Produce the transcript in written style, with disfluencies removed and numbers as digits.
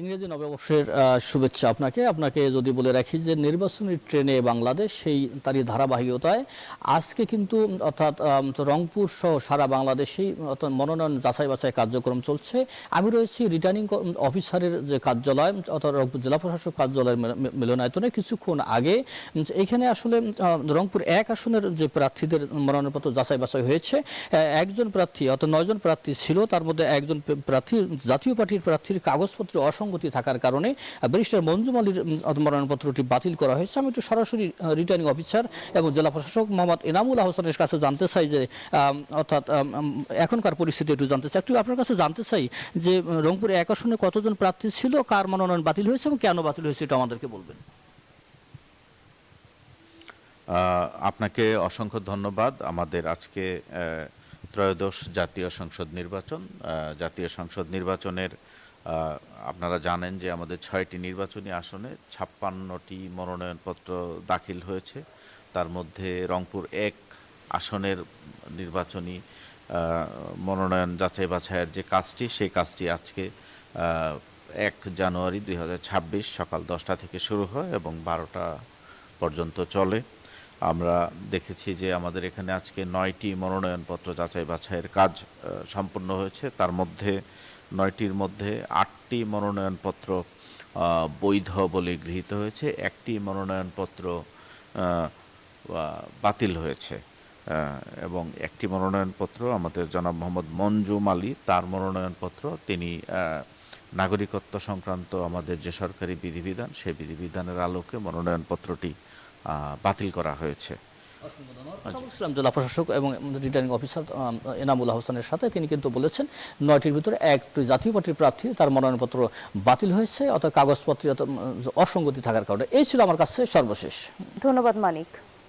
ইংরেজি নববর্ষের শুভেচ্ছা আপনাকে যদি বলে রাখি যে নির্বাচনী ট্রেনে বাংলাদেশ সেই তারই ধারাবাহিকতায় আজকে কিন্তু অর্থাৎ রংপুর সহ সারা বাংলাদেশেই অর্থাৎ মনোনয়ন যাচাই বাছাই কার্যক্রম চলছে। আমি রয়েছি রিটার্নিং অফিসারের যে কার্যালয় অর্থাৎ রংপুর জেলা প্রশাসক কার্যালয়ের মিলনায়তনে। কিছুক্ষণ আগে এখানে আসলে রংপুর 1 আসনের যে প্রার্থীদের মনোনয়নপত্র যাচাই বাছাই হয়েছে। একজন প্রার্থী অর্থাৎ 9 জন প্রার্থী ছিল, তার মধ্যে একজন প্রার্থী জাতীয় পার্টির প্রার্থীর কাগজপত্র অসঙ্গতি থাকার কারণে ব্যারিস্টার মঞ্জুম আলীর মনোনয়নপত্রটি বাতিল করা হয়েছে। আমি একটু সরাসরি রিটার্নিং অফিসার এবং জেলা প্রশাসক মোহাম্মদ এনামুল হোসেনের কাছে জানতে চাই যে অর্থাৎ এখনকার পরিস্থিতি একটু জানতে চাই। একটু আপনার কাছে জানতে চাই যে রংপুর 1 আসনে কতজন প্রার্থী ছিল, কার মনোনয়ন বাতিল হয়েছে এবং কেন বাতিল হয়েছে এটা আমাদেরকে বলবেন। আপনাকে অসংখ্য ধন্যবাদ। আমাদের আজকে ত্রয়োদশ জাতীয় সংসদ নির্বাচন। জাতীয় সংসদ নির্বাচনের আপনারা জানেন যে আমাদের 6টি নির্বাচনী আসনে 56টি মনোনয়নপত্র দাখিল হয়েছে। তার মধ্যে রংপুর 1 আসনের নির্বাচনী মনোনয়ন যাচাই বাছাইয়ের যে কাজটি, সেই কাজটি আজকে 1 জানুয়ারি 2026 সকাল 10টা থেকে শুরু হয় এবং 12টা পর্যন্ত চলে। আমরা দেখেছি যে আমাদের এখানে আজকে 9টি মনোনয়নপত্র যাচাই বাছাইয়ের কাজ সম্পন্ন হয়েছে। তার মধ্যে 9টির মধ্যে 8টি মনোনয়নপত্র বৈধ বলে গৃহীত হয়েছে, 1টি মনোনয়নপত্র বাতিল হয়েছে এবং 1টি মনোনয়নপত্র আমাদের জনাব মোহাম্মদ মঞ্জুম আলী, তার মনোনয়নপত্র তিনি নাগরিকত্ব সংক্রান্ত আমাদের যে সরকারি বিধিবিধান, সেই বিধিবিধানের আলোকে মনোনয়নপত্রটি বাতিল করা হয়েছে। জেলা প্রশাসক এবং রিটার্নিং অফিসার এনামুল হোসেনের সাথে তিনি কিন্তু বলেছেন 9টির ভিতরে একটি জাতীয় পার্টির প্রার্থী তার মনোনয়নপত্র বাতিল হয়েছে অর্থাৎ কাগজপত্র অসঙ্গতি থাকার কারণে। এই ছিল আমার কাছে সর্বশেষ। ধন্যবাদ মানিক।